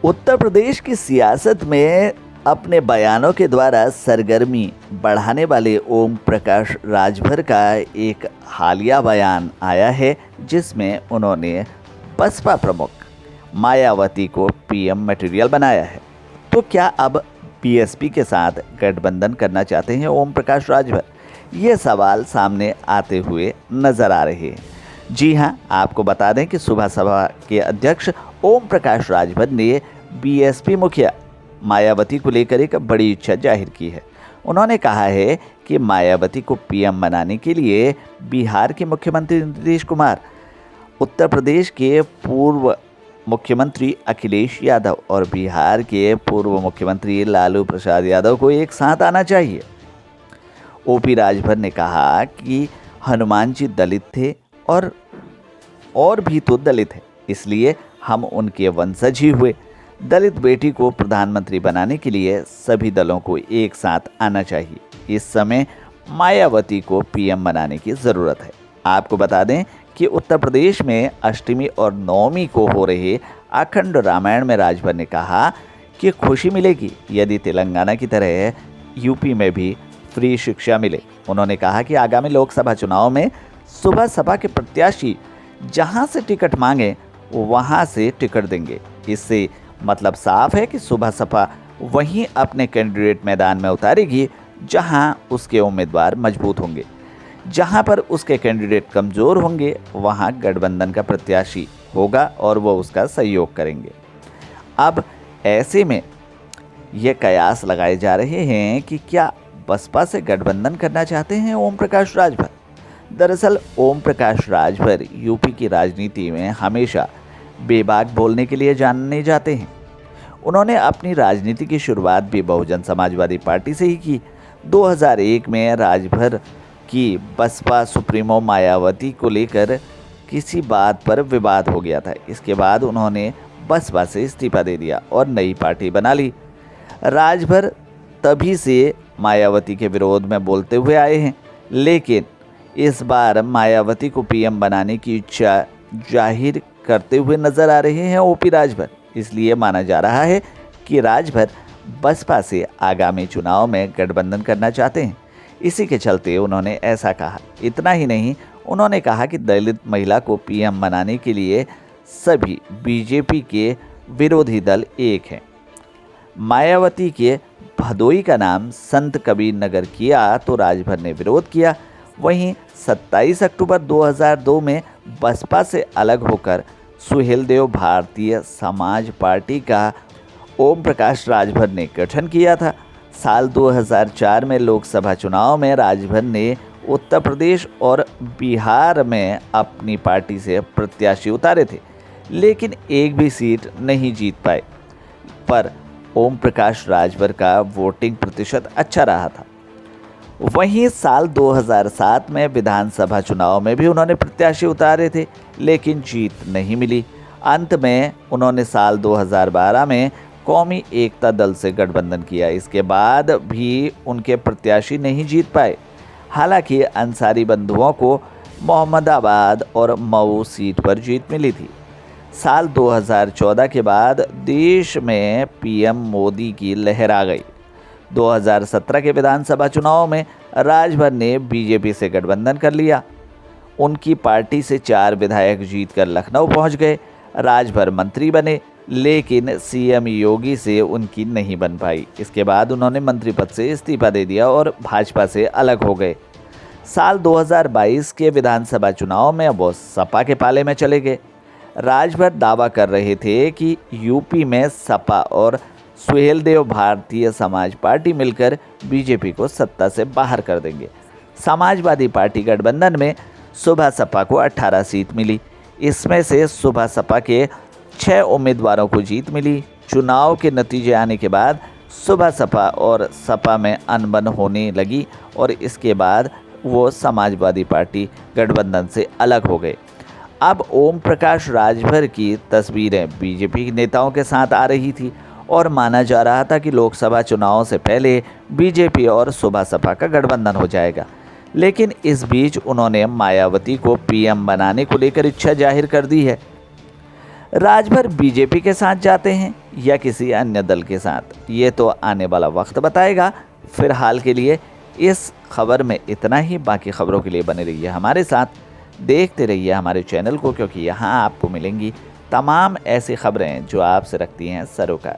उत्तर प्रदेश की सियासत में अपने बयानों के द्वारा सरगर्मी बढ़ाने वाले ओम प्रकाश राजभर का एक हालिया बयान आया है, जिसमें उन्होंने बसपा प्रमुख मायावती को पीएम मटेरियल बनाया है। तो क्या अब बीएसपी के साथ गठबंधन करना चाहते हैं ओम प्रकाश राजभर? ये सवाल सामने आते हुए नजर आ रहे हैं। जी हाँ, आपको बता दें कि सुबह सभा के अध्यक्ष ओम प्रकाश राजभर ने बीएसपी मुखिया मायावती को लेकर एक बड़ी इच्छा जाहिर की है। उन्होंने कहा है कि मायावती को पीएम बनाने के लिए बिहार के मुख्यमंत्री नीतीश कुमार, उत्तर प्रदेश के पूर्व मुख्यमंत्री अखिलेश यादव और बिहार के पूर्व मुख्यमंत्री लालू प्रसाद यादव को एक साथ आना चाहिए। ओपी राजभर ने कहा कि हनुमान जी दलित थे और भी तो दलित है, इसलिए हम उनके वंशज ही हुए। दलित बेटी को प्रधानमंत्री बनाने के लिए सभी दलों को एक साथ आना चाहिए। इस समय मायावती को पीएम बनाने की ज़रूरत है। आपको बता दें कि उत्तर प्रदेश में अष्टमी और नवमी को हो रहे अखंड रामायण में राजभर ने कहा कि खुशी मिलेगी यदि तेलंगाना की तरह यूपी में भी फ्री शिक्षा मिले। उन्होंने कहा कि आगामी लोकसभा चुनाव में सुबह सपा के प्रत्याशी जहां से टिकट मांगे वहां से टिकट देंगे। इससे मतलब साफ है कि सुबह सपा वहीं अपने कैंडिडेट मैदान में उतारेगी जहां उसके उम्मीदवार मजबूत होंगे। जहां पर उसके कैंडिडेट कमज़ोर होंगे वहां गठबंधन का प्रत्याशी होगा और वो उसका सहयोग करेंगे। अब ऐसे में ये कयास लगाए जा रहे हैं कि क्या बसपा से गठबंधन करना चाहते हैं ओम प्रकाश राजभर। दरअसल ओम प्रकाश राजभर यूपी की राजनीति में हमेशा बेबाक बोलने के लिए जाने जाते हैं। उन्होंने अपनी राजनीति की शुरुआत भी बहुजन समाजवादी पार्टी से ही की। 2001 में राजभर की बसपा सुप्रीमो मायावती को लेकर किसी बात पर विवाद हो गया था। इसके बाद उन्होंने बसपा से इस्तीफा दे दिया और नई पार्टी बना ली। राजभर तभी से मायावती के विरोध में बोलते हुए आए हैं, लेकिन इस बार मायावती को पीएम बनाने की इच्छा जाहिर करते हुए नजर आ रहे हैं ओपी राजभर। इसलिए माना जा रहा है कि राजभर बसपा से आगामी चुनाव में गठबंधन करना चाहते हैं। इसी के चलते उन्होंने ऐसा कहा। इतना ही नहीं, उन्होंने कहा कि दलित महिला को पीएम बनाने के लिए सभी बीजेपी के विरोधी दल एक हैं। मायावती के भदोई का नाम संत कबीर नगर किया तो राजभर ने विरोध किया। वहीं 27 अक्टूबर 2002 में बसपा से अलग होकर सुहेलदेव भारतीय समाज पार्टी का ओम प्रकाश राजभर ने गठन किया था। साल 2004 में लोकसभा चुनाव में राजभर ने उत्तर प्रदेश और बिहार में अपनी पार्टी से प्रत्याशी उतारे थे, लेकिन एक भी सीट नहीं जीत पाए। पर ओम प्रकाश राजभर का वोटिंग प्रतिशत अच्छा रहा था। वहीं साल 2007 में विधानसभा चुनाव में भी उन्होंने प्रत्याशी उतारे थे, लेकिन जीत नहीं मिली। अंत में उन्होंने साल 2012 में कौमी एकता दल से गठबंधन किया। इसके बाद भी उनके प्रत्याशी नहीं जीत पाए। हालांकि अंसारी बंधुओं को मोहम्मदाबाद और मऊ सीट पर जीत मिली थी। साल 2014 के बाद देश में पीएम मोदी की लहर आ गई। 2017 के विधानसभा चुनाव में राजभर ने बीजेपी से गठबंधन कर लिया। उनकी पार्टी से 4 विधायक जीतकर लखनऊ पहुंच गए। राजभर मंत्री बने, लेकिन सीएम योगी से उनकी नहीं बन पाई। इसके बाद उन्होंने मंत्री पद से इस्तीफा दे दिया और भाजपा से अलग हो गए। साल 2022 के विधानसभा चुनाव में वो सपा के पाले में चले गए। राजभर दावा कर रहे थे कि यूपी में सपा और सुहेलदेव भारतीय समाज पार्टी मिलकर बीजेपी को सत्ता से बाहर कर देंगे। समाजवादी पार्टी गठबंधन में सुबह सपा को 18 सीट मिली। इसमें से सुबह सपा के 6 उम्मीदवारों को जीत मिली। चुनाव के नतीजे आने के बाद सुबह सपा और सपा में अनबन होने लगी और इसके बाद वो समाजवादी पार्टी गठबंधन से अलग हो गए। अब ओम प्रकाश राजभर की तस्वीरें बीजेपी नेताओं के साथ आ रही थी और माना जा रहा था कि लोकसभा चुनाव से पहले बीजेपी और सुबह सपा का गठबंधन हो जाएगा। लेकिन इस बीच उन्होंने मायावती को पीएम बनाने को लेकर इच्छा जाहिर कर दी है। राजभर बीजेपी के साथ जाते हैं या किसी अन्य दल के साथ, ये तो आने वाला वक्त बताएगा। फ़िलहाल के लिए इस खबर में इतना ही। बाकी खबरों के लिए बने रहिए हमारे साथ, देखते रहिए हमारे चैनल को, क्योंकि यहाँ आपको मिलेंगी तमाम ऐसी खबरें जो आपसे रखती हैं सरोकार।